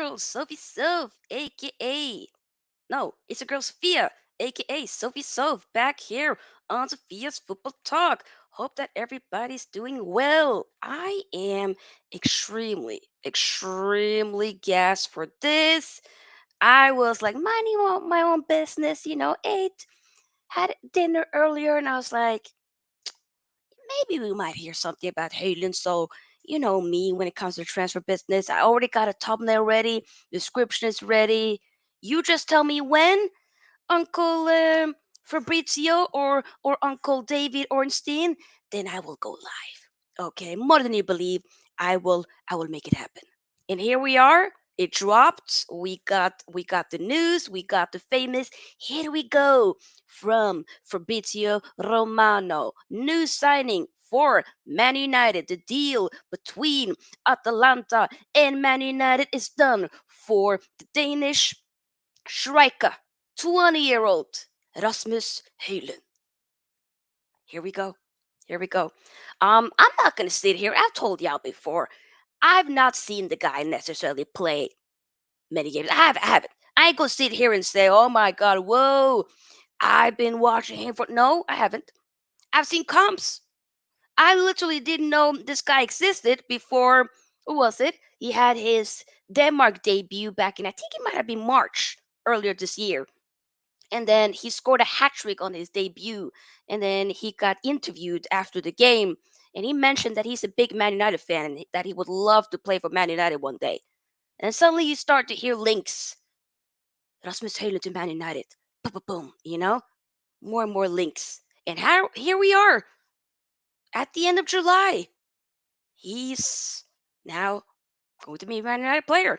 girl, Sophie, aka. No, it's a girl, Sofia, aka Sophie Soph, back here on Sophia's Football Talk. Hope that everybody's doing well. I am extremely gassed for this. I was like minding my own business, ate, had dinner earlier, and I was like, maybe we might hear something about Haaland. So, you know me, when it comes to transfer business, I already got a thumbnail ready, description is ready. You just tell me when, Uncle Fabrizio or Uncle David Ornstein, then I will go live. Okay, more than you believe, I will make it happen. And here we are. It dropped. We got the news. We got the famous. Here we go from Fabrizio Romano. New signing for Man United. The deal between Atalanta and Man United is done for the Danish striker, 20-year-old Rasmus Højlund. Here we go. Here we go. I'm not gonna sit here. I've told y'all before. I've not seen the guy necessarily play many games. I haven't. I ain't gonna sit here and say, "Oh my God, whoa, I've been watching him for." No, I haven't. I've seen comps. I literally didn't know this guy existed before. Who was it? He had his Denmark debut back in, I think it might have been March earlier this year, and then he scored a hat trick on his debut. And then he got interviewed after the game, and he mentioned that he's a big Man United fan and that he would love to play for Man United one day. And suddenly you start to hear links. Rasmus Højlund to Man United. Boom, boom, boom. More and more links. And here we are at the end of July. He's now going to be a Man United player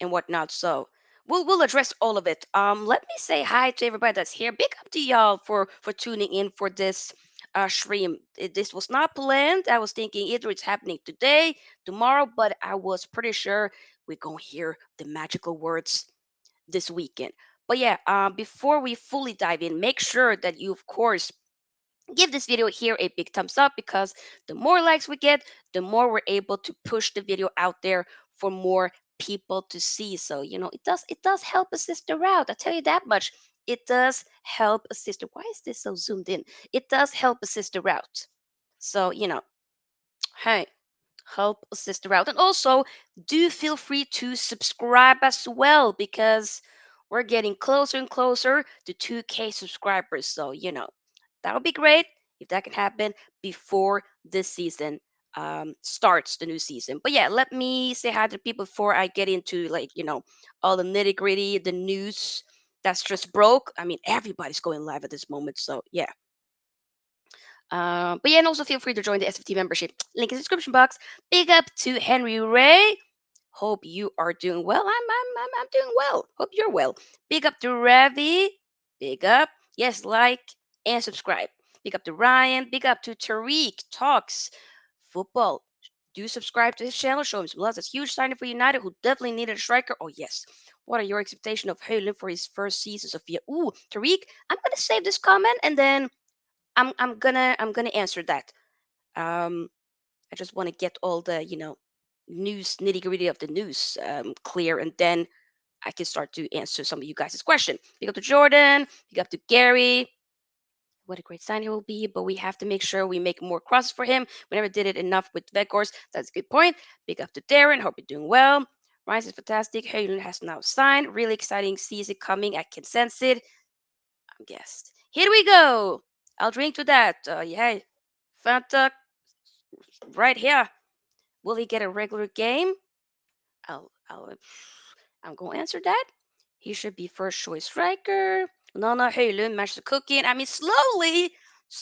and whatnot. So we'll address all of it. Let me say hi to everybody that's here. Big up to y'all for tuning in for this stream. This was not planned. I was thinking either it's happening today, tomorrow, but I was pretty sure we're gonna hear the magical words this weekend. But yeah, before we fully dive in, make sure that you, of course, give this video here a big thumbs up, because the more likes we get, the more we're able to push the video out there for more people to see. So it does help a sister out. I tell you that much. It does help a sister. Why is this so zoomed in? It does help a sister out. So hey, help a sister out. And also, do feel free to subscribe as well, because we're getting closer and closer to 2K subscribers. So that would be great if that can happen before this season starts, the new season. But yeah, let me say hi to people before I get into, like, all the nitty gritty, the news that's just broke. I mean, everybody's going live at this moment. So yeah. But yeah, and also feel free to join the SFT membership. Link in the description box. Big up to Henry Ray. Hope you are doing well. I'm doing well. Hope you're well. Big up to Ravi. Big up. Yes, like and subscribe. Big up to Ryan. Big up to Tariq Talks Football. Do subscribe to his channel. Show him some love. That's huge signing for United, who definitely needed a striker. Oh yes. What are your expectations of Højlund for his first season, Sophia? Ooh, Tariq. I'm gonna save this comment, and then I'm gonna answer that. I just want to get all the news, nitty gritty of the news clear, and then I can start to answer some of you guys' question. We go to Jordan, we go to Gary. What a great sign he will be, but we have to make sure we make more crosses for him. We never did it enough with Veghorst. That's a good point. Big up to Darren. Hope you're doing well. Rise is fantastic. Haaland has now signed. Really exciting season coming. I can sense it. I'm guessed. Here we go. I'll drink to that. Yeah, Fanta right here. Will he get a regular game? I'll I'm gonna answer that. He should be first choice striker. Nana Højlund match the cooking. I mean, slowly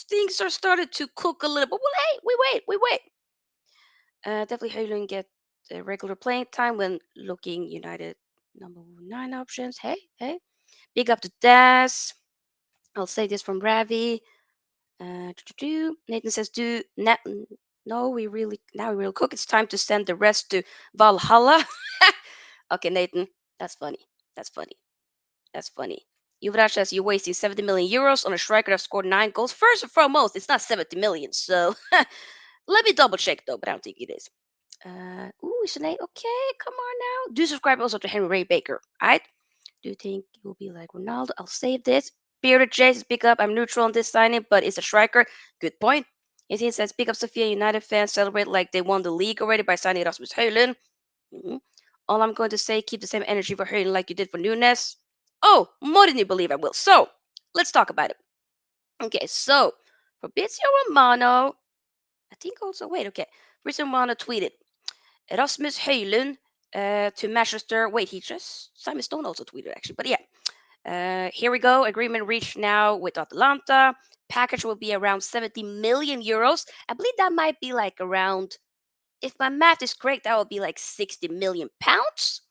things are starting to cook a little, but hey, we wait. Definitely Højlund get the regular playing time when looking United number 9 options. Hey. Big up to Das. I'll say this from Ravi. Nathan says, no, now we really cook. It's time to send the rest to Valhalla. Okay, Nathan, that's funny. That's funny. That's funny. Yuvraj says you're wasting 70 million euros on a striker that scored 9 goals. First and foremost, it's not 70 million. So let me double check though, but I don't think it is. Ooh, Sinead. Okay, come on now. Do subscribe also to Henry Ray Baker. All right. Do you think you'll be like Ronaldo? I'll save this. Bearded Jace, pick up. I'm neutral on this signing, but it's a striker. Good point. 18 says, pick up Sofia. United fans celebrate like they won the league already by signing Rasmus Højlund. Mhm. All I'm going to say, keep the same energy for Højlund like you did for Nunes. Oh, more than you believe I will. So, let's talk about it. Okay, so Fabrizio Romano, I think also, wait, okay. Fabrizio Romano tweeted, Rasmus Højlund to Manchester. Wait, he just, Simon Stone also tweeted actually, but yeah. Here we go. Agreement reached now with Atalanta. Package will be around 70 million euros. I believe that might be like around, if my math is correct, that would be like 60 million pounds.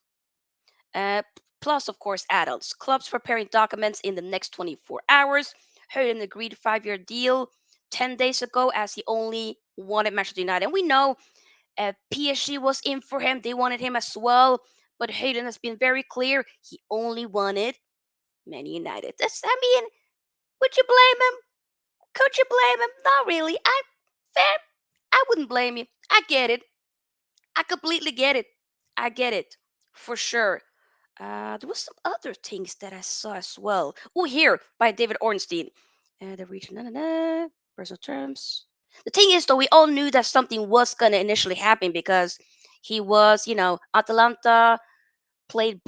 Plus, of course, add-ons. Clubs preparing documents in the next 24 hours. Heard an agreed 5-year deal 10 days ago as he only wanted Manchester United. And we know PSG was in for him. They wanted him as well. But Hayden has been very clear. He only wanted Man United. I mean, would you blame him? Could you blame him? Not really. Fair. I wouldn't blame you. I get it. I completely get it. I get it for sure. There was some other things that I saw as well. Oh, here by David Ornstein. The region, personal terms. The thing is, though, we all knew that something was gonna initially happen because he was, Atalanta played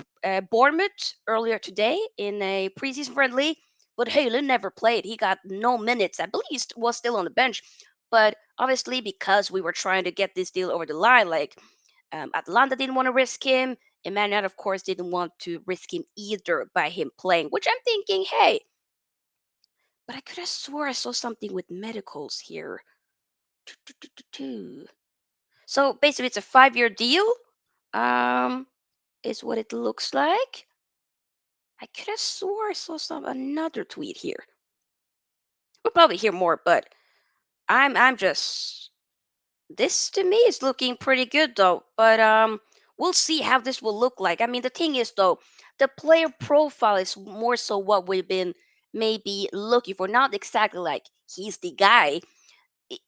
Bournemouth earlier today in a preseason friendly, but Haaland never played. He got no minutes. I believe he was still on the bench, but obviously because we were trying to get this deal over the line, like Atlanta didn't want to risk him, and Man United, of course, didn't want to risk him either by him playing. Which I'm thinking, hey, but I could have swore I saw something with medicals here. So basically, it's a 5-year deal. Um, is what it looks like. I could have swore I saw some another tweet here. We'll probably hear more, but I'm just this to me is looking pretty good though. But we'll see how this will look like. I mean, the thing is though, the player profile is more so what we've been maybe looking for. Not exactly like he's the guy.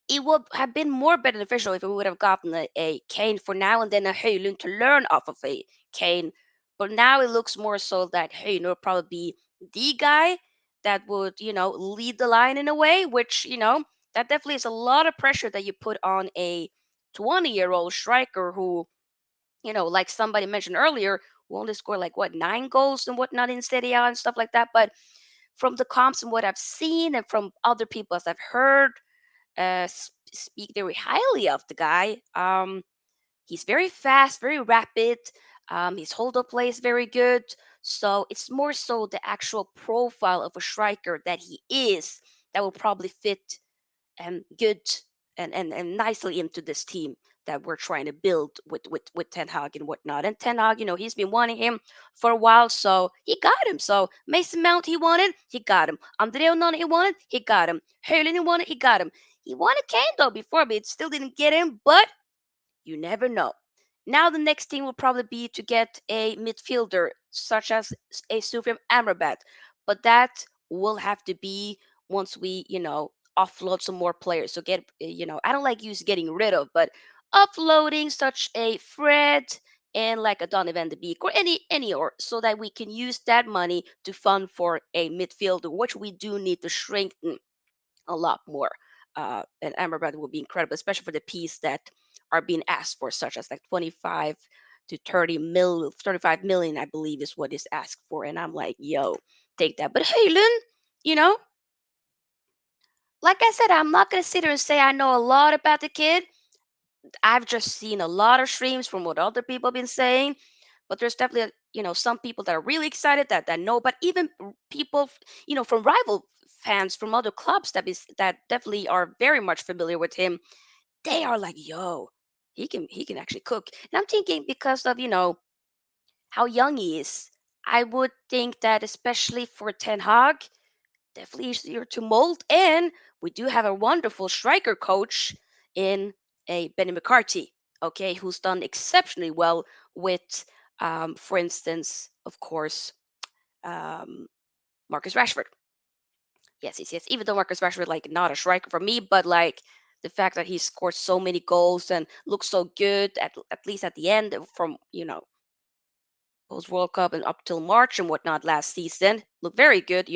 It would have been more beneficial if we would have gotten a Kane for now and then a Højlund to learn off of a Kane. But now it looks more so that Højlund will probably be the guy that would, lead the line in a way, which, that definitely is a lot of pressure that you put on a 20-year-old striker who, like somebody mentioned earlier, who only scored like what, 9 goals and whatnot in Serie A and stuff like that. But from the comps and what I've seen and from other people as I've heard, speak very highly of the guy. He's very fast, very rapid. His hold up play is very good. So it's more so the actual profile of a striker that he is that will probably fit good and nicely into this team that we're trying to build with Ten Hag and whatnot. And Ten Hag, he's been wanting him for a while, so he got him. So Mason Mount he wanted, he got him. Andre Onana he wanted, he got him. Haaland he wanted, he got him. He wanted Kane though before, but it still didn't get him. But you never know. Now the next thing will probably be to get a midfielder such as a Sufyan Amrabat, but that will have to be once we, offload some more players. So I don't like use getting rid of, but offloading such a Fred and like a Donny van de Beek or any or so that we can use that money to fund for a midfielder, which we do need to strengthen a lot more. And Amrabat will be incredible, especially for the piece that are being asked for, such as like 25 to 35 million, I believe is what is asked for. And I'm like, yo, take that. But hey, Lynn, you know, like I said, I'm not gonna sit here and say I know a lot about the kid. I've just seen a lot of streams from what other people have been saying. But there's definitely, some people that are really excited that know. But even people, from rival fans from other clubs that definitely are very much familiar with him, they are like, yo, he can actually cook. And I'm thinking because of how young he is, I would think that especially for Ten Hag, definitely easier to mold. And we do have a wonderful striker coach in a Benny McCarthy, okay, who's done exceptionally well with, for instance, of course, um, Marcus Rashford. Yes, yes, yes. Even though Marcus Rashford like not a striker for me, but like The fact that he scored so many goals and looked so good at least at the end from post World Cup and up till March and whatnot last season. Looked very good,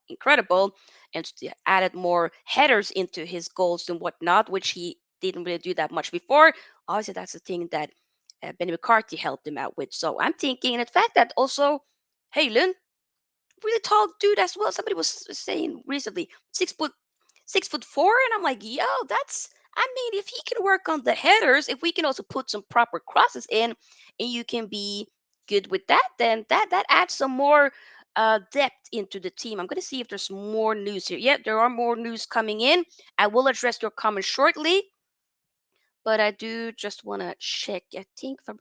incredible. And added more headers into his goals and whatnot, which he didn't really do that much before. Obviously, that's the thing that Benny McCarthy helped him out with. So I'm thinking, and the fact that also Halen, really tall dude as well. Somebody was saying recently, 6'4", and I'm like, yo, that's. I mean, if he can work on the headers, if we can also put some proper crosses in, and you can be good with that, then that adds some more depth into the team. I'm gonna see if there's more news here. Yeah, there are more news coming in. I will address your comments shortly, but I do just want to check. I think from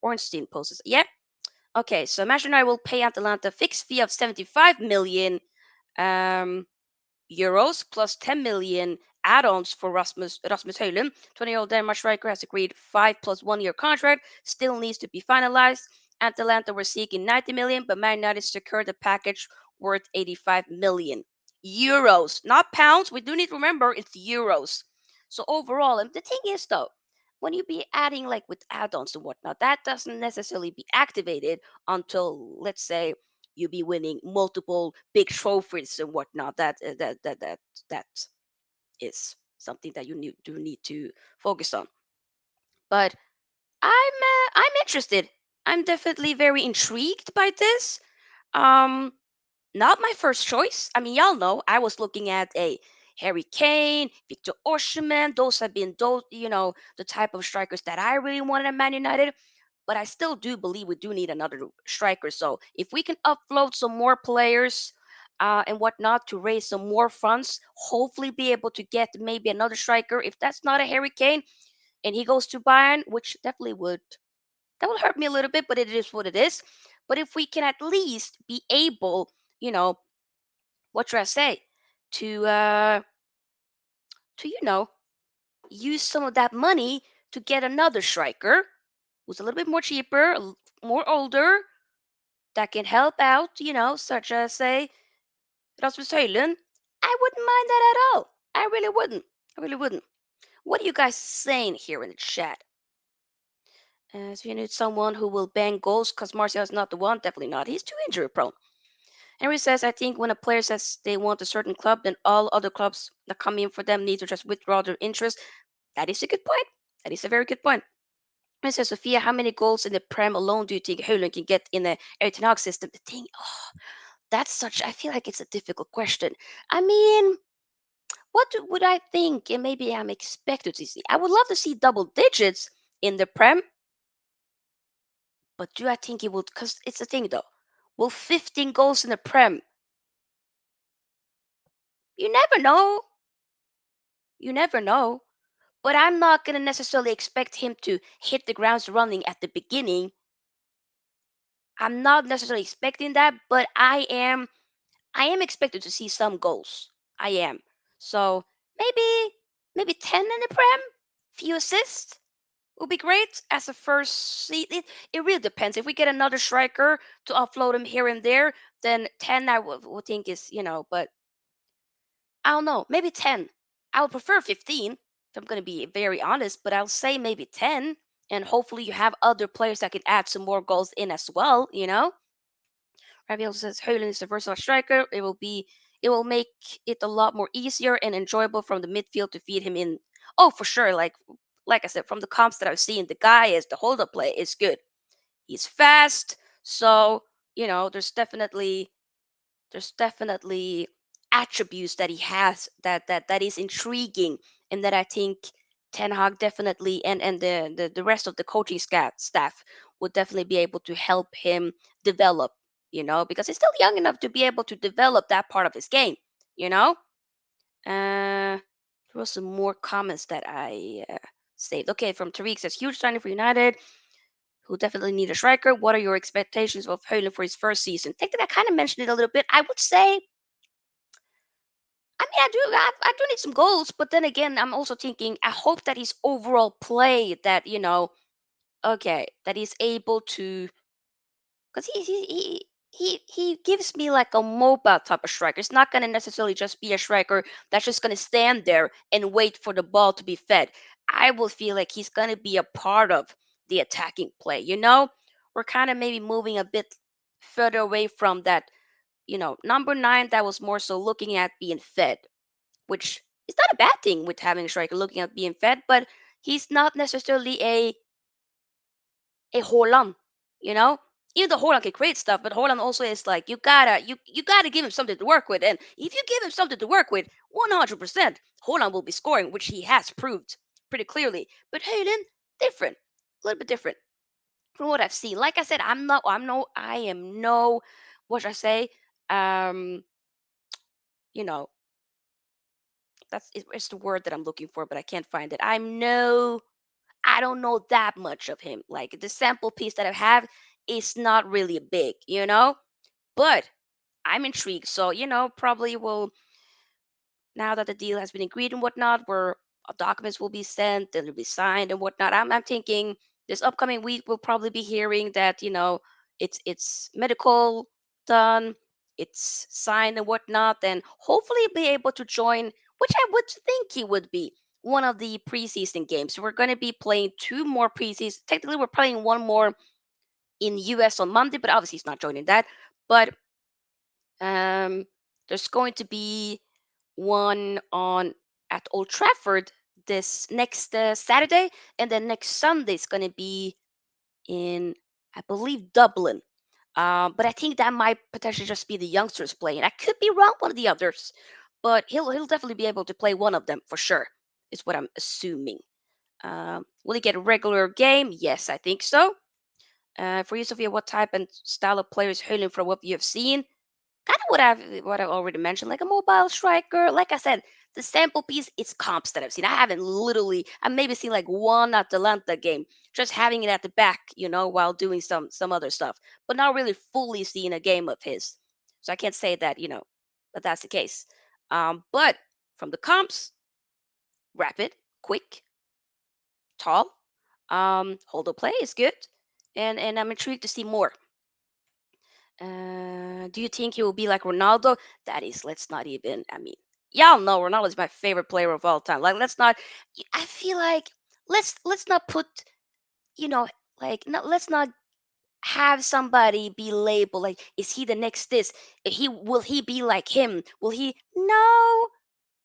Ornstein posts. Yep. Okay, so Manchester United will pay Atalanta a fixed fee of 75 million um, euros plus 10 million add-ons for Rasmus Højlund. 20-year-old Denmark striker has agreed 5 plus 1 year contract. Still needs to be finalized. Atalanta were seeking 90 million, but Man United secured a package worth 85 million euros, not pounds. We do need to remember it's euros. So overall, and the thing is though, when you be adding like with add-ons and whatnot, that doesn't necessarily be activated until let's say you be winning multiple big trophies and whatnot. That is something that do need to focus on. But I'm interested. I'm definitely very intrigued by this. Um, Not my first choice. I mean, y'all know I was looking at a Harry Kane, Victor Osimhen. Those have been the type of strikers that I really wanted at Man United. But I still do believe we do need another striker. So if we can upload some more players and whatnot to raise some more funds, hopefully be able to get maybe another striker. If that's not a Harry Kane and he goes to Bayern, which definitely would hurt me a little bit, but it is what it is. But if we can at least be able, you know, what should I say, to use some of that money to get another striker who's a little bit more cheaper, more older, that can help out, such as say Rasmus Højlund, I wouldn't mind that at all. I really wouldn't. I really wouldn't. What are you guys saying here in the chat? So you need someone who will bang goals because Martial is not the one. Definitely not. He's too injury prone. Henry says, I think when a player says they want a certain club, then all other clubs that come in for them need to just withdraw their interest. That is a good point. That is a very good point. And says, Sofia, how many goals in the Prem alone do you think Højlund can get in the Erik Ten Hag system? The thing, that's such, I feel like it's a difficult question. I mean, would I think and maybe I'm expected to see? I would love to see double digits in the Prem, but do I think it would? Because it's the thing though. Will 15 goals in the Prem? You never know. You never know. But I'm not going to necessarily expect him to hit the grounds running at the beginning. I'm not necessarily expecting that, but I am expected to see some goals. I am. So maybe 10 in the Prem, few assists would be great as a first seat. It really depends. If we get another striker to offload him here and there, then 10 I would think is, but I don't know, maybe 10. I would prefer 15 if I'm going to be very honest, but I'll say maybe 10. And hopefully you have other players that can add some more goals in as well. Raviel says Højlund is a versatile striker. It will make it a lot more easier and enjoyable from the midfield to feed him in. Oh, for sure. Like I said, from the comps that I've seen, the guy is the hold up play is good. He's fast. So, there's definitely attributes that he has that is intriguing and that I think Ten Hag definitely and the rest of the coaching staff would definitely be able to help him develop, because he's still young enough to be able to develop that part of his game, you know? There were some more comments that I saved. Okay, from Tariq says huge signing for United, who definitely need a striker. What are your expectations of Højlund for his first season? I think that I kind of mentioned it a little bit. I would say I mean, I do need some goals, but then again, I'm also thinking I hope that his overall play that okay, that he's able to, because he he gives me like a mobile type of striker. It's not going to necessarily just be a striker that's just going to stand there and wait for the ball to be fed. I will feel like he's going to be a part of the attacking play. We're kind of maybe moving a bit further away from that, number 9 that was more so looking at being fed, which is not a bad thing with having a striker looking at being fed, but he's not necessarily a Haaland, you know? Even though Haaland can create stuff, but Haaland also is like you gotta give him something to work with. And if you give him something to work with, 100% Haaland will be scoring, which he has proved pretty clearly. But Haaland, different. A little bit different from what I've seen. Like I said, I am no what should I say? Um, you know, it's the word that I'm looking for, but I can't find it. I don't know that much of him. Like the sample piece that I have is not really big, But I'm intrigued. So, probably will now that the deal has been agreed and whatnot, where documents will be sent, and it'll be signed and whatnot. I'm thinking this upcoming week we'll probably be hearing that, it's medical done, it's signed and whatnot, and hopefully be able to join, which I would think he would be one of the preseason games. So we're going to be playing two more preseason. Technically, we're playing one more in US on Monday, but obviously he's not joining that. But um, there's going to be one on at Old Trafford this next Saturday, and then next Sunday is going to be in, I believe, Dublin. But I think that might potentially just be the youngsters playing. I could be wrong, one of the others, but he'll definitely be able to play one of them for sure. Is what I'm assuming. Will he get a regular game? Yes, I think so. For you, Sophia, what type and style of players Hojlund from what you have seen? Kind of what I've already mentioned, like a mobile striker. Like I said, the sample piece is comps that I've seen. I've maybe seen like one Atalanta game, just having it at the back, while doing some other stuff, but not really fully seeing a game of his. So I can't say that, that that's the case. But from the comps, rapid, quick, tall, hold the play is good, and I'm intrigued to see more. Do you think he will be like Ronaldo? That is, let's not even. I mean, y'all know Ronaldo is my favorite player of all time. Like, let's not. I feel like let's not put, you know, like, no, let's not have somebody be labeled like, is he the next this? Will he be like him? Will he? No.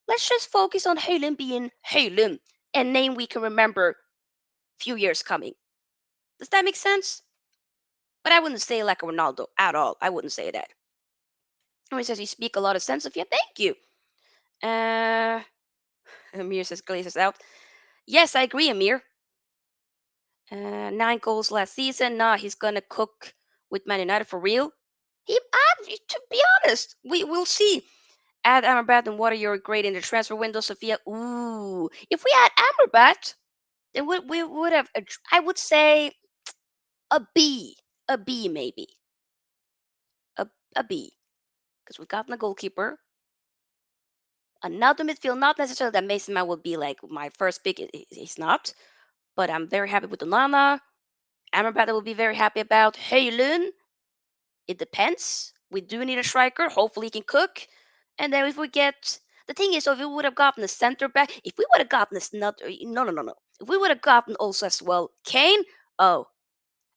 Let's just focus on Haaland being Haaland, and name we can remember few years coming. Does that make sense? But I wouldn't say like a Ronaldo at all. I wouldn't say that. Oh, he says you speak a lot of sense of you. Thank you. Uh, Amir says Glazers out. Yes, I agree, Amir. 9 goals last season. Nah, he's gonna cook with Man United for real. To be honest, we'll see. Add Amrabat, and what are your grade in the transfer window, Sophia? Ooh, if we had Amrabat, then we would have. I would say a B, a B maybe, a a B, because we've gotten a goalkeeper. Another midfield, not necessarily that Mason Mount would be like my first pick. He's not, but I'm very happy with the Nana. Amrabat will be very happy about. Højlund, it depends. We do need a striker. Hopefully he can cook. And then if we get the thing is, so if we would have gotten a center back, if we would have gotten this, not no no no no, if we would have gotten also as well Kane, oh,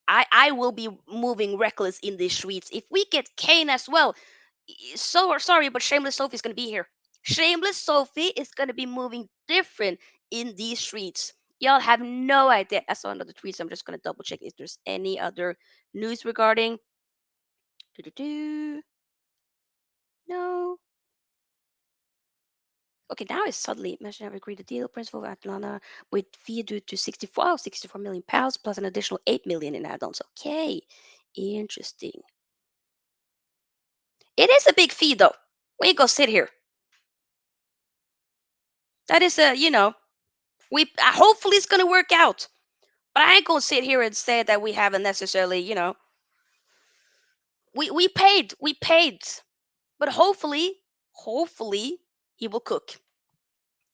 I will be moving reckless in these streets. If we get Kane as well, so sorry, but Shameless Sophie is gonna be here. Shameless Sophie is gonna be moving different in these streets. Y'all have no idea. I saw another tweet, so I'm just gonna double check if there's any other news regarding. Do No. Okay, now it's suddenly mentioned have agreed the deal principal of Atalanta with fee due to 64 million pounds plus an additional 8 million in add-ons. Okay, interesting. It is a big fee though. We ain't gonna sit here. That is we hopefully it's gonna work out. But I ain't gonna sit here and say that we haven't necessarily, we paid, but hopefully he will cook.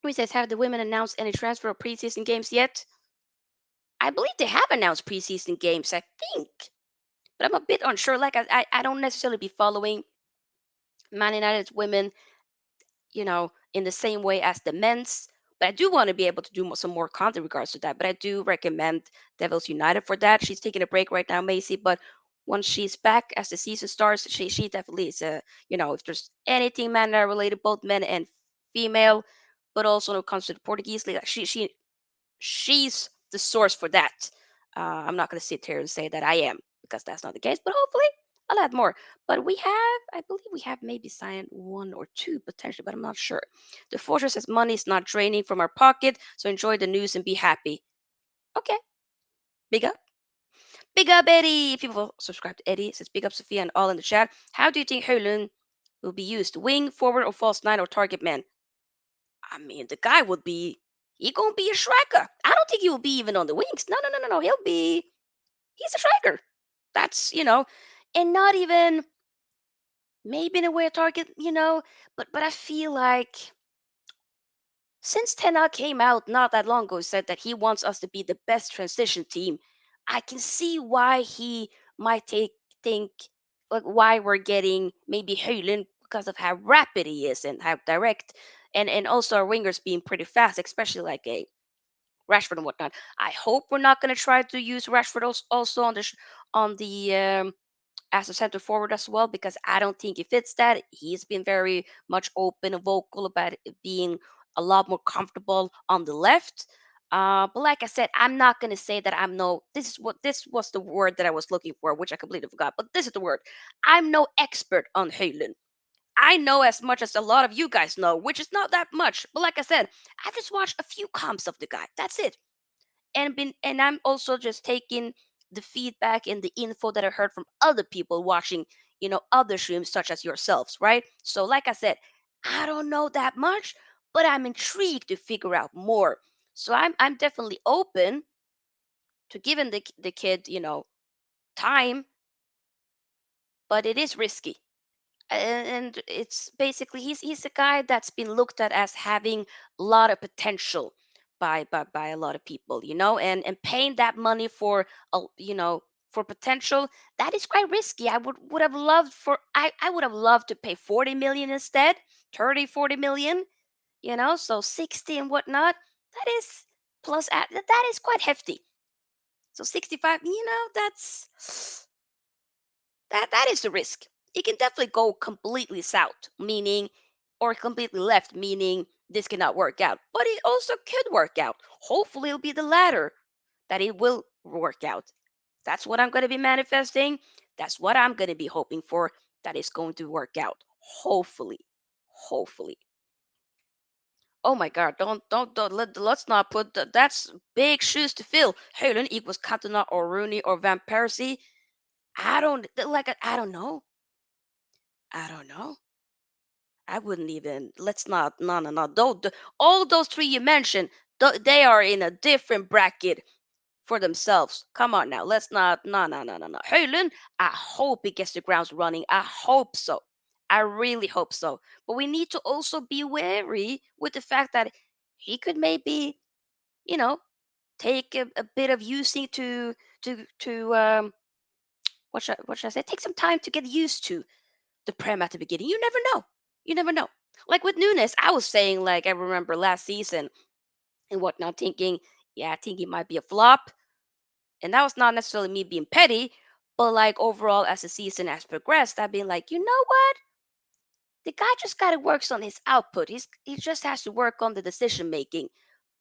He says, have the women announced any transfer or preseason games yet? I believe they have announced preseason games. I think. But I'm a bit unsure. Like I don't necessarily be following Man United's women, in the same way as the men's. But I do want to be able to do some more content in regards to that. But I do recommend Devils United for that. She's taking a break right now, Macy. But once she's back as the season starts, she definitely is if there's anything Man United related, both men and female, but also when it comes to the Portuguese league, like she's the source for that. I'm not going to sit here and say that I am because that's not the case, but hopefully I'll add more. But I believe we have maybe signed one or two potentially, but I'm not sure. The fortress says money is not draining from our pocket, so enjoy the news and be happy. Okay, big up. Big up, Eddie. If people subscribe to Eddie, it says big up, Sofia, and all in the chat. How do you think Højlund will be used? Wing, forward, or false nine, or target man? I mean, the guy would be, he gonna be a striker. I don't think he will be even on the wings. No, no, no, no, no. He's a striker. That's, and not even maybe in a way a target, but I feel like since Tenag came out not that long ago, said that he wants us to be the best transition team, I can see why he might think like why we're getting maybe Højlund because of how rapid he is and how direct, and also our wingers being pretty fast, especially like a Rashford and whatnot. I hope we're not going to try to use Rashford also on the as a center forward as well, because I don't think he fits that. He's been very much open and vocal about it being a lot more comfortable on the left. But like I said, I'm not gonna say that I'm no. This was the word that I was looking for, which I completely forgot. But this is the word. I'm no expert on Højlund. I know as much as a lot of you guys know, which is not that much. But like I said, I just watched a few comps of the guy. That's it. And I'm also just taking the feedback and the info that I heard from other people watching, other streams such as yourselves, right? So like I said, I don't know that much, but I'm intrigued to figure out more. So I'm definitely open to giving the kid, time, but it is risky. And it's basically he's a guy that's been looked at as having a lot of potential by a lot of people, and paying that money for for potential, that is quite risky. I would have loved for I would have loved to pay 40 million instead, 30, 40 million, so 60 and whatnot. That is that is quite hefty. So 65, that is the risk. It can definitely go completely south, meaning, or completely left, meaning this cannot work out. But it also could work out. Hopefully, it'll be the latter, that it will work out. That's what I'm going to be manifesting. That's what I'm going to be hoping for. That is going to work out. Hopefully, hopefully. Oh my God! Let's not put that's big shoes to fill. Højlund equals Cantona or Rooney or Van Persie. I don't like. I don't know. I don't know. I wouldn't even. Let's not. No, no, no. All those three you mentioned, they are in a different bracket for themselves. Come on now. Let's not. No, no, no, no, no. Højlund, I hope he gets the grounds running. I hope so. I really hope so. But we need to also be wary with the fact that he could maybe, you know, take a bit of using to what should I say? Take some time to get used to the prem at the beginning. You never know. You never know. Like with Nunes, I was saying, like, I remember last season and whatnot, thinking, yeah, I think he might be a flop. And that was not necessarily me being petty, but like overall, as the season has progressed, I've been like, you know what? The guy just got to work on his output. He just has to work on the decision making.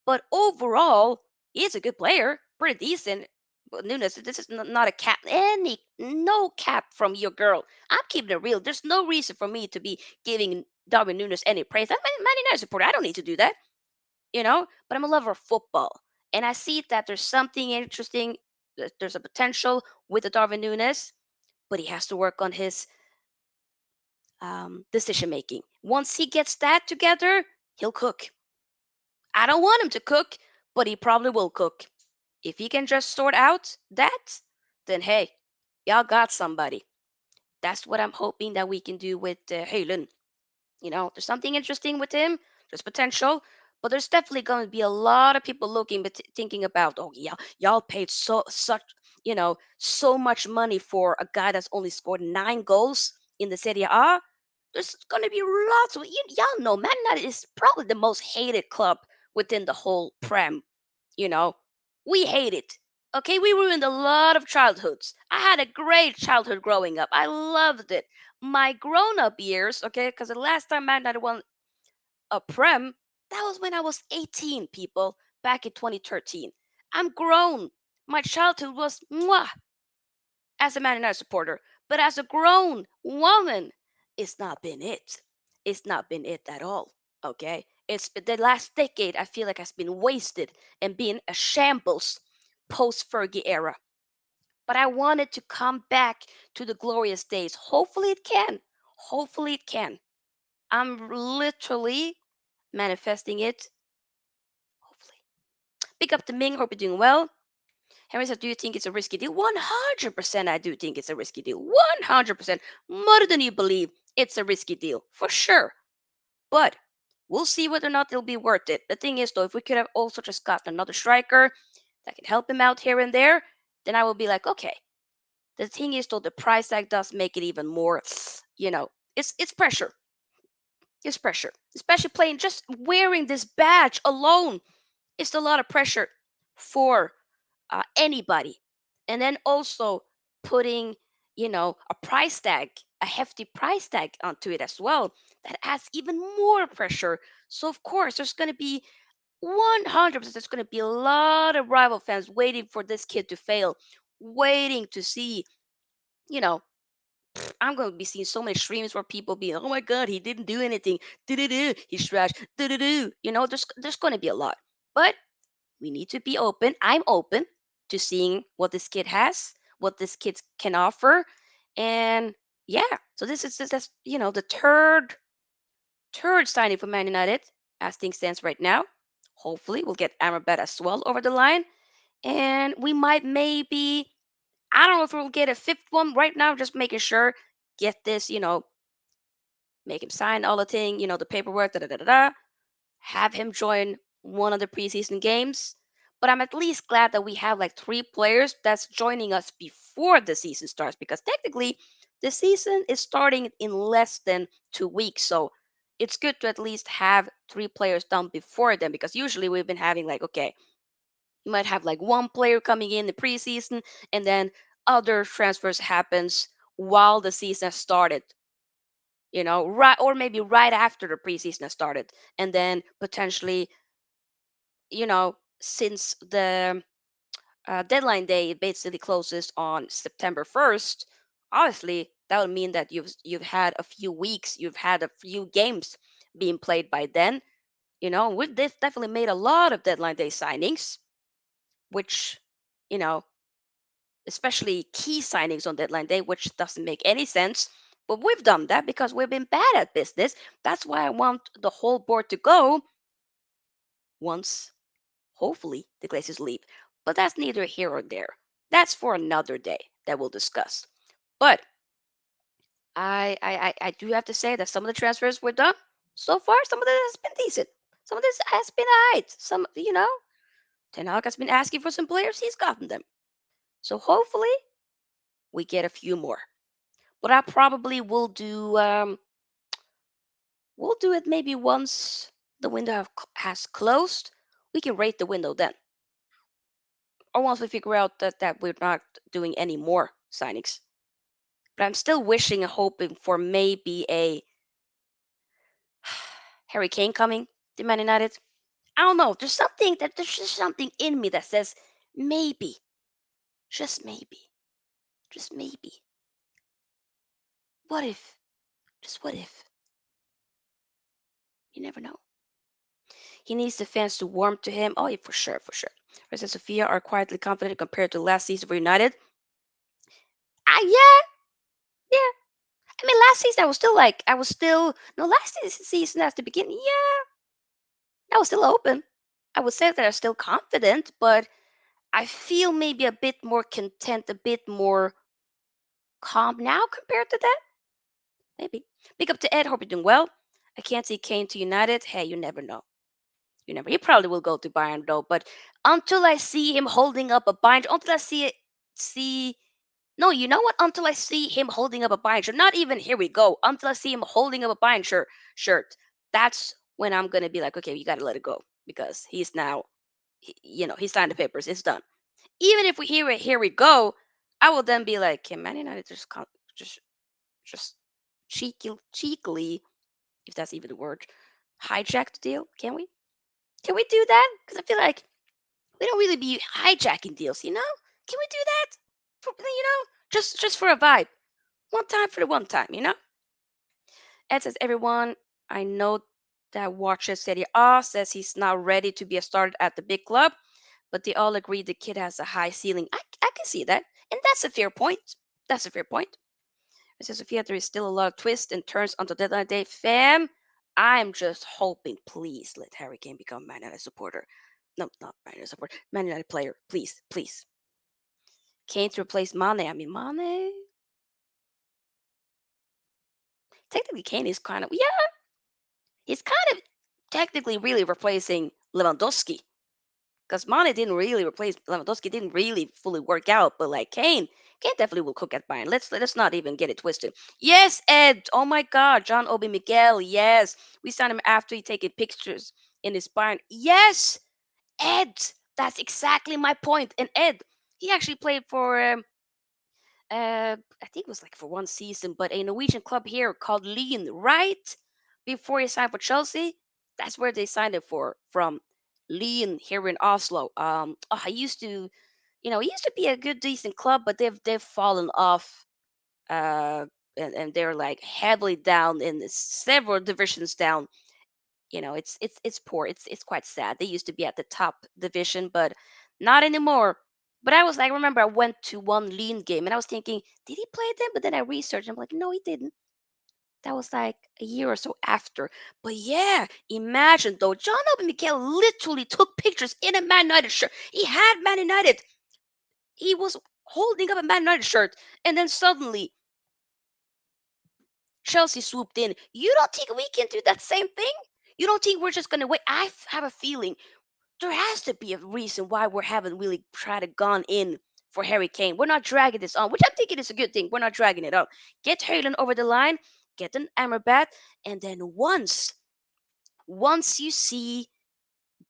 But overall, he's a good player, pretty decent. But Nunes, this is not a cap, no cap from your girl. I'm keeping it real. There's no reason for me to be giving Darwin Nunes any praise. I'm a Man United supporter. I don't need to do that, But I'm a lover of football, and I see that there's something interesting. There's a potential with the Darwin Nunes, but he has to work on his decision making. Once he gets that together, he'll cook. I don't want him to cook, but he probably will cook. If he can just sort out that, then hey, y'all got somebody. That's what I'm hoping that we can do with Højlund. There's something interesting with him. There's potential, but there's definitely going to be a lot of people looking, but thinking about, oh yeah, y'all paid so such so much money for a guy that's only scored 9 goals in the Serie A. There's going to be lots of y'all know Man United is probably the most hated club within the whole Prem. You know, we hate it. Okay, we ruined a lot of childhoods. I had a great childhood growing up. I loved it. My grown-up years, okay, because the last time Man United won a Prem, that was when I was 18, people, back in 2013. I'm grown. My childhood was mwah, as a Man United supporter, but as a grown woman, it's not been it. It's not been it at all. Okay, it's been the last decade. I feel like has been wasted and been a shambles post Fergie era. But I wanted to come back to the glorious days. Hopefully it can. Hopefully it can. I'm literally manifesting it. Hopefully. Pick up the Ming. Hope you're doing well. Henry says, do you think it's a risky deal? 100% I do think it's a risky deal. 100%. More than you believe, it's a risky deal. For sure. But we'll see whether or not it'll be worth it. The thing is, though, if we could have also just gotten another striker that can help him out here and there, then I will be like, okay. The thing is, though, the price tag does make it even more, it's pressure. It's pressure. Especially playing, just wearing this badge alone. It's a lot of pressure for anybody. And then also putting, a price tag, a hefty price tag onto it as well. That adds even more pressure. So, of course, there's going to be 100%, there's going to be a lot of rival fans waiting for this kid to fail, waiting to see, you know, I'm going to be seeing so many streams where people be, oh my God, he didn't do anything. Do-do-do. He's trash. Do-do-do. There's going to be a lot. But we need to be open. I'm open to seeing what this kid has, what this kid can offer. And yeah, so this is just, the third signing for Man United as things stands right now. Hopefully, we'll get Amrabat as well over the line. And we might maybe, I don't know if we'll get a fifth one right now, just making sure, get this, make him sign all the thing, the paperwork, da da da da da, have him join one of the preseason games. But I'm at least glad that we have like 3 players that's joining us before the season starts because technically the season is starting in less than 2 weeks. So it's good to at least have 3 players done before them because usually we've been having like, okay, you might have like one player coming in the preseason and then other transfers happens while the season has started, right, or maybe right after the preseason has started, and then potentially, since the deadline day basically closes on September 1st, obviously that would mean that you've had a few weeks, you've had a few games being played by then. We've definitely made a lot of deadline day signings, which, you know, especially key signings on deadline day, which doesn't make any sense. But we've done that because we've been bad at business. That's why I want the whole board to go once, hopefully, the Glazers leave. But that's neither here or there. That's for another day that we'll discuss. But I do have to say that some of the transfers we're done so far, some of this has been decent. Some of this has been alright. Ten Hag has been asking for some players, he's gotten them. So hopefully we get a few more. But I probably will do. We'll do it maybe once the window has closed. We can rate the window then, or once we figure out that we're not doing any more signings. But I'm still wishing and hoping for maybe a Harry Kane coming to Man United. I don't know. There's just something in me that says maybe, just maybe, just maybe. What if? Just what if? You never know. He needs the fans to warm to him. Oh, yeah, for sure, for sure. Whereas Sofia are quietly confident compared to last season for United. Yeah, yeah. I mean, last season I was still no last season at the beginning. Yeah, I was still open. I would say that I'm still confident, but I feel maybe a bit more content, a bit more calm now compared to that. Maybe. Big up to Ed. Hope you're doing well. I can't see Kane to United. Hey, you never know. You never. He probably will go to Bayern though. But until I see him holding up a bind, until I see it, see. No, you know what? Until I see him holding up a Bayern shirt, not even here we go. Until I see him holding up a Bayern shirt, that's when I'm gonna be like, okay, you gotta let it go because he's now, he signed the papers. It's done. Even if we hear it, here we go, I will then be like, can Man United just just cheekily, if that's even a word, hijack the deal? Can we? Can we do that? Because I feel like we don't really be hijacking deals, you know? Can we do that? Just for a vibe. One time for the one time, you know? Ed says, everyone I know that watches Serie A says he's not ready to be a starter at the big club, but they all agree the kid has a high ceiling. I can see that. And that's a fair point. That's a fair point. It says, Sofia, there is still a lot of twists and turns until deadline day. Fam, I'm just hoping, please let Harry Kane become Man United supporter. No, not Man United supporter. Man United player. Please, please. Kane to replace Mane. I mean, Mane. Technically, Kane is kind of, yeah, he's kind of technically really replacing Lewandowski because Mane didn't really replace Lewandowski, didn't really fully work out. But like Kane definitely will cook at Bayern. Let's not even get it twisted. Yes, Ed. Oh my God, John Obi Miguel. Yes, we signed him after he taken pictures in his Bayern. Yes, Ed. That's exactly my point. And Ed, he actually played for I think it was like for one season, but a Norwegian club here called Lyn, right? Before he signed for Chelsea, that's where they signed it for from Lyn here in Oslo. I used to, it used to be a good, decent club, but they've fallen off. And they're like heavily down in several divisions down. It's poor. It's quite sad. They used to be at the top division, but not anymore. But I was like, remember, I went to one lean game and I was thinking, did he play them? But then I researched. I'm like, no, he didn't. That was like a year or so after. But yeah, imagine though, John Obi Mikel literally took pictures in a Man United shirt. He had Man United. He was holding up a Man United shirt, and then suddenly Chelsea swooped in. You don't think we can do that same thing? You don't think we're just gonna wait? Have a feeling there has to be a reason why we haven't really tried to gone in for Harry Kane. We're not dragging this on, which I'm thinking is a good thing. We're not dragging it on. Get Højlund over the line, get an Amrabat, and then once you see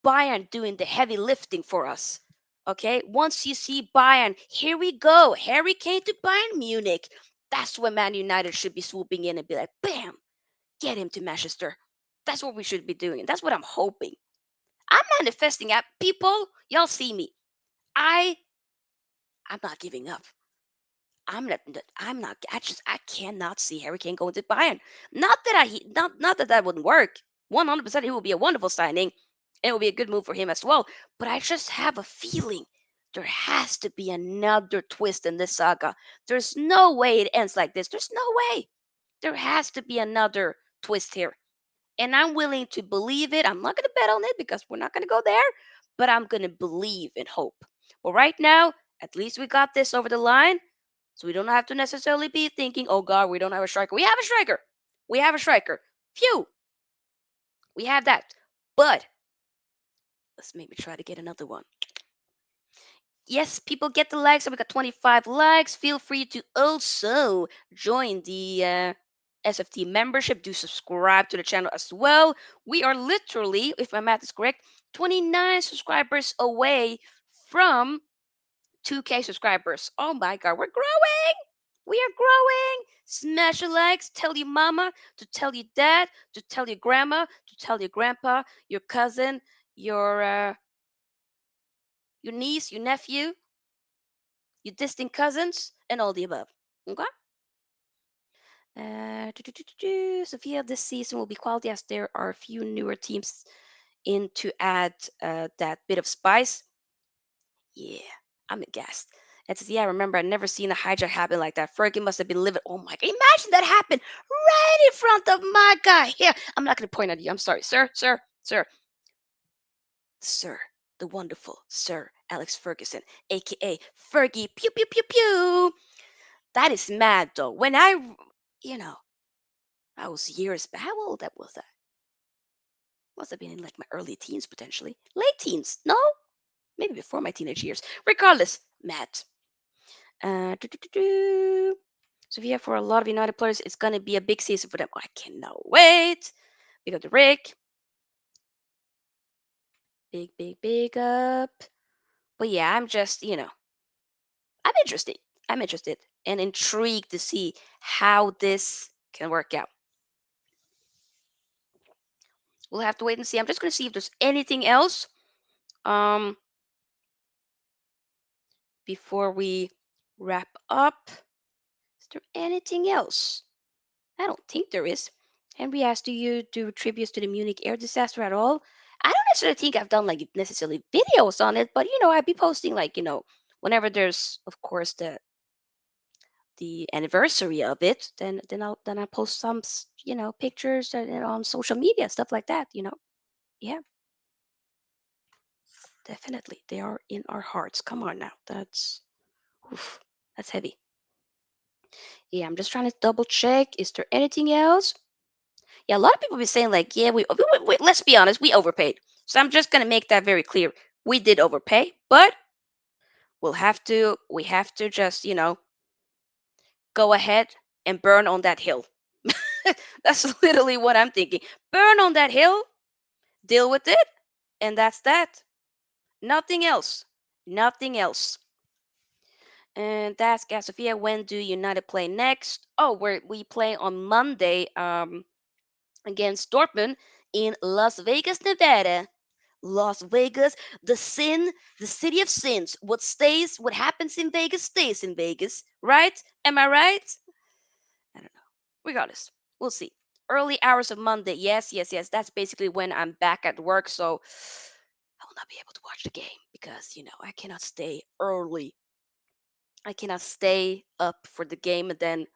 Bayern doing the heavy lifting for us, okay? Once you see Bayern, here we go, Harry Kane to Bayern Munich. That's when Man United should be swooping in and be like, bam, get him to Manchester. That's what we should be doing. That's what I'm hoping. I'm manifesting at people. Y'all see me. I I'm not giving up. I'm not. I cannot see Harry Kane going to Bayern. Not that that wouldn't work. 100% it would be a wonderful signing. It would be a good move for him as well. But I just have a feeling there has to be another twist in this saga. There's no way it ends like this. There's no way. There has to be another twist here. And I'm willing to believe it. I'm not going to bet on it because we're not going to go there, but I'm going to believe and hope. But right now, at least we got this over the line. So we don't have to necessarily be thinking, oh God, we don't have a striker. We have a striker. We have a striker. Phew, we have that. But let's maybe try to get another one. Yes, people get the likes. So we got 25 likes. Feel free to also join the SFT membership. Do subscribe to the channel as well. We are literally, if my math is correct, 29 subscribers away from 2K subscribers. Oh my God, we're growing. We are growing. Smash the likes. Tell your mama to tell your dad, to tell your grandma, to tell your grandpa, your cousin, your niece, your nephew, your distant cousins, and all the above. Okay? Sofia, this season will be quality as there are a few newer teams in to add that bit of spice. Yeah, I'm a guest. And says, yeah, remember, I never seen a hijack happen like that. Fergie must have been livid. Oh my God, imagine that happened right in front of my guy. Here, I'm not going to point at you. I'm sorry, sir, the wonderful Sir Alex Ferguson, aka Fergie. Pew pew pew pew. That is mad though. When you know, I was years back. How old that was that? Must have been in like my early teens, potentially. Late teens. No? Maybe before my teenage years. Regardless, Matt. Do. Sofia, for a lot of United players, it's gonna be a big season for them. I cannot wait. Big up to Rick. Big up. But yeah, I'm just, I'm interested. I'm interested and intrigued to see how this can work out. We'll have to wait and see. I'm just gonna see if there's anything else um before we wrap up. Is there anything else? I don't think there is. Henry asked, do you do tributes to the Munich air disaster at all? I don't necessarily think I've done like necessarily videos on it, but I'd be posting like, whenever there's of course the anniversary of it, then I post some pictures and on social media, stuff like that. Yeah, definitely. They are in our hearts. Come on now. Oof, that's heavy. Yeah, I'm just trying to double check. Is there anything else? Yeah, a lot of people be saying like, yeah, let's be honest, we overpaid. So I'm just gonna make that very clear. We did overpay, but we have to just go ahead and burn on that hill. That's literally what I'm thinking. Burn on that hill, deal with it, and that's that. Nothing else. Nothing else. And that's Sofia. When do United play next? Oh, we play on Monday against Dortmund in Las Vegas, Nevada. Las Vegas, the city of sins. What happens in Vegas stays in Vegas, right? Am I right? I don't know. Regardless, we'll see. Early hours of Monday. Yes, yes, yes. That's basically when I'm back at work, so I will not be able to watch the game because I cannot stay early. I cannot stay up for the game and then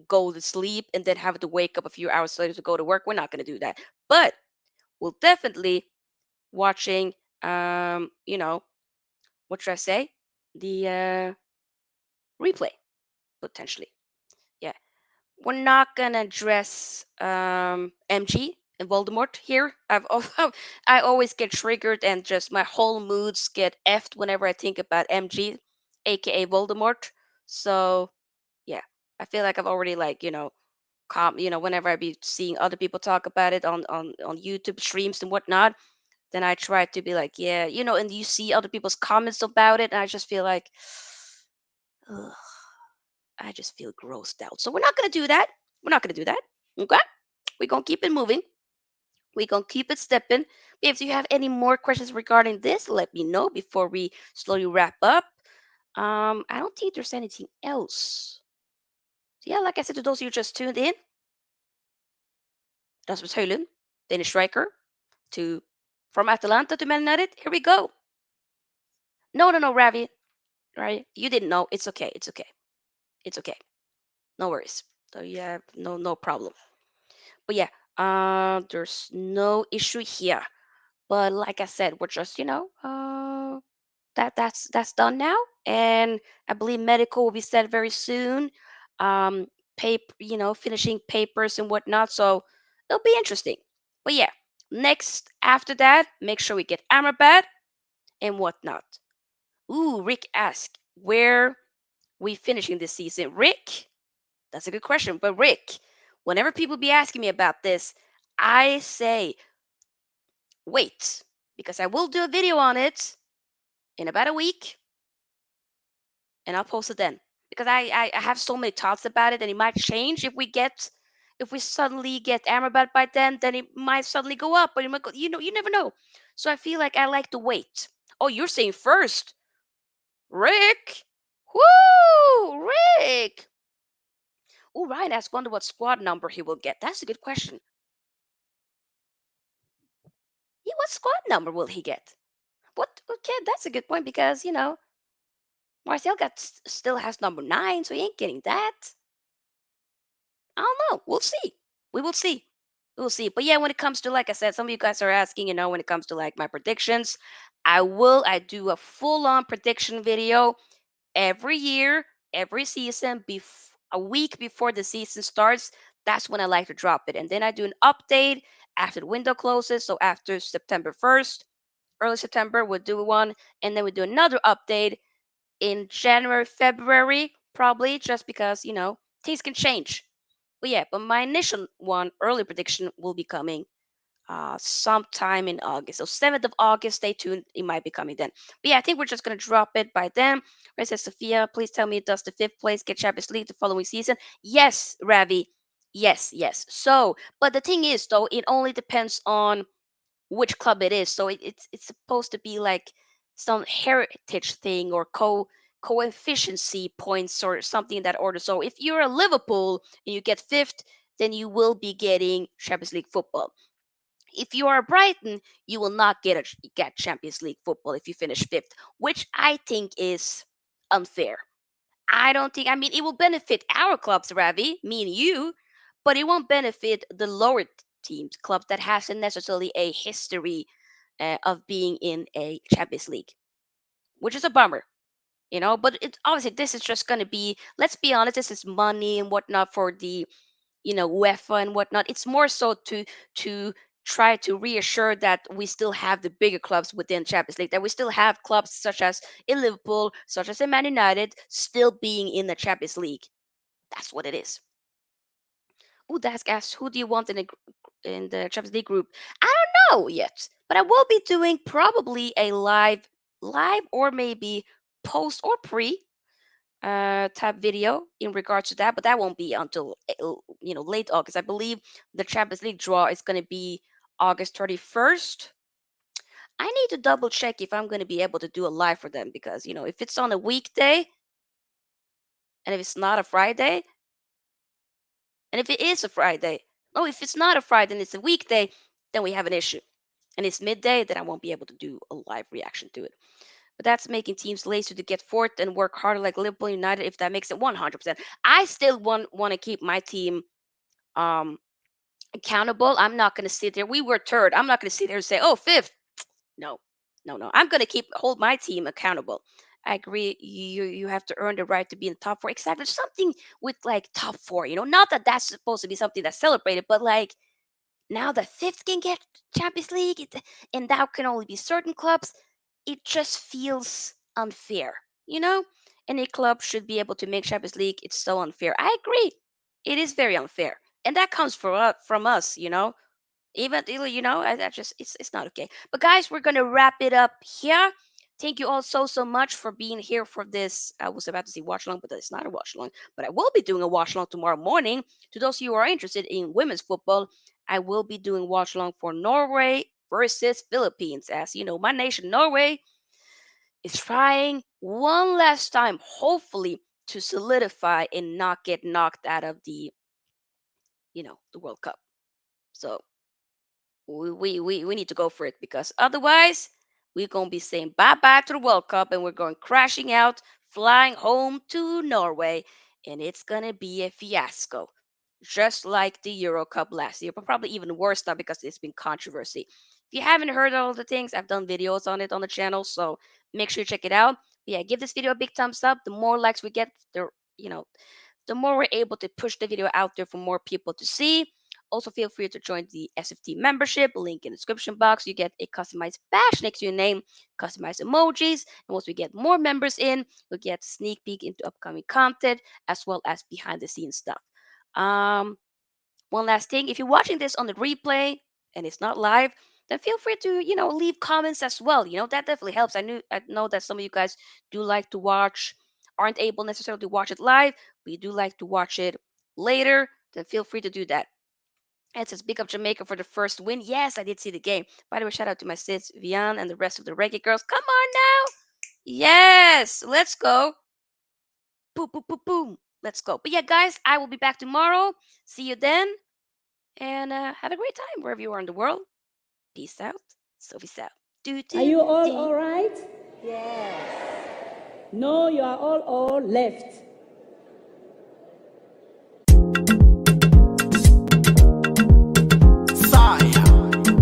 go to sleep and then have to wake up a few hours later to go to work. We're not going to do that. But we'll definitely watching what should I say? The replay potentially. Yeah, we're not gonna address MG and Voldemort here. I always get triggered and just my whole moods get effed whenever I think about MG, aka Voldemort. So yeah, I feel like I've already like whenever I be seeing other people talk about it on YouTube streams and whatnot, then I try to be like, yeah, and you see other people's comments about it, and I just feel like, ugh, I just feel grossed out. So we're not gonna do that. We're not gonna do that. Okay, we're gonna keep it moving. We're gonna keep it stepping. If you have any more questions regarding this, let me know before we slowly wrap up. I don't think there's anything else. So yeah, like I said, to those of you who just tuned in, Rasmus Højlund, Danish striker, to from Atalanta to Man United. Here we go. No, no, no, Ravi. Right? You didn't know. It's okay. It's okay. It's okay. No worries. So yeah, no problem. But yeah, there's no issue here. But like I said, we're just that's done now, and I believe medical will be set very soon. Um, finishing papers and whatnot. So it'll be interesting. But yeah, next after that, make sure we get Amrabat and whatnot. Ooh, Rick asked where we finishing this season. Rick, that's a good question. But Rick, whenever people be asking me about this, I say wait because I will do a video on it in about a week, and I'll post it then. Because I have so many thoughts about it, and it might change if we suddenly get Amrabat by then it might suddenly go up, but it might go, you never know. So I feel like I like to wait. Oh, you're saying first, Rick? Woo, Rick! Oh, Ryan asked, wonder what squad number he will get. That's a good question. Yeah, what squad number will he get? What? Okay, that's a good point because Marcel still has number 9, so he ain't getting that. I don't know. We'll see. We will see. We will see. But yeah, when it comes to like I said, some of you guys are asking, when it comes to like my predictions, I do a full-on prediction video every year, every season, a week before the season starts. That's when I like to drop it. And then I do an update after the window closes. So after September 1st, early September, we'll do one. And then we do another update in January, February, probably, just because, things can change. But yeah, but my initial one, early prediction, will be coming sometime in August. So 7th of August, stay tuned. It might be coming then. But yeah, I think we're just going to drop it by then. Where it says, Sophia, please tell me, does the fifth place get Champions League the following season? Yes, Ravi. Yes, yes. So, but the thing is, though, it only depends on which club it is. So it's supposed to be like some heritage thing or coefficiency points or something in that order. So if you're a Liverpool and you get fifth, then you will be getting Champions League football. If you are Brighton, you will not get Champions League football if you finish fifth, which I think is unfair. I don't think. I mean, it will benefit our clubs, Ravi, me and you, but it won't benefit the lower teams, clubs that hasn't necessarily a history of being in a Champions League, which is a bummer. But obviously this is just going to be. Let's be honest, this is money and whatnot for the UEFA and whatnot. It's more so to try to reassure that we still have the bigger clubs within Champions League, that we still have clubs such as in Liverpool, such as in Man United, still being in the Champions League. That's what it is. Ooh, that's asked, who do you want in the Champions League group? I don't know yet, but I will be doing probably a live or maybe post or pre type video in regards to that, but that won't be until late August. I believe the Champions League draw is going to be August 31st. I need to double check if I'm going to be able to do a live for them because if it's on a weekday and if it's not a Friday, and if it is a Friday, oh, if it's not a Friday and it's a weekday, then we have an issue. And it's midday, then I won't be able to do a live reaction to it. But that's making teams lazy to get fourth and work harder like Liverpool United, if that makes it 100%. I still want to keep my team um accountable. I'm not going to sit there. We were third. I'm not going to sit there and say, "Oh, fifth." No. No, no. I'm going to hold my team accountable. I agree. You have to earn the right to be in the top four. Exactly. Something with like top four. Not that that's supposed to be something that's celebrated, but like now the fifth can get Champions League, and that can only be certain clubs. It just feels unfair, you know. Any club should be able to make Champions League. It's so unfair. I agree. It is very unfair, and that comes from us, even I just it's not okay. But guys, we're gonna wrap it up here. Thank you all so much for being here for this. I was about to say watch along, but it's not a watch along. But I will be doing a watch along tomorrow morning. To those of you who are interested in women's football, I will be doing watch along for Norway versus Philippines. As you know, my nation, Norway, is trying one last time, hopefully, to solidify and not get knocked out of the World Cup. So we need to go for it because otherwise we're going to be saying bye bye to the World Cup and we're going crashing out, flying home to Norway, and it's going to be a fiasco. Just like the Euro Cup last year, but probably even worse now because it's been controversy. If you haven't heard all the things, I've done videos on it on the channel, so make sure you check it out. But yeah, give this video a big thumbs up. The more likes we get, you know, the more we're able to push the video out there for more people to see. Also, feel free to join the SFT membership, link in the description box. You get a customized badge next to your name, customized emojis, and once we get more members in, you'll get sneak peek into upcoming content as well as behind the scenes stuff. Um, One last thing, if you're watching this on the replay and it's not live, then feel free to leave comments as well. That definitely helps. I know that some of you guys do like to watch, aren't able necessarily to watch it live, but you do like to watch it later. Then feel free to do that. And it says big up Jamaica for the first win. Yes, I did see the game. By the way, shout out to my sis Vian and the rest of the reggae girls. Come on now. Yes, let's go. Boom, boom, boom, boom. Let's go. But yeah, guys, I will be back tomorrow. See you then. And have a great time wherever you are in the world. Peace out. Sophie out. Are you all right? Yes. No, you are all left.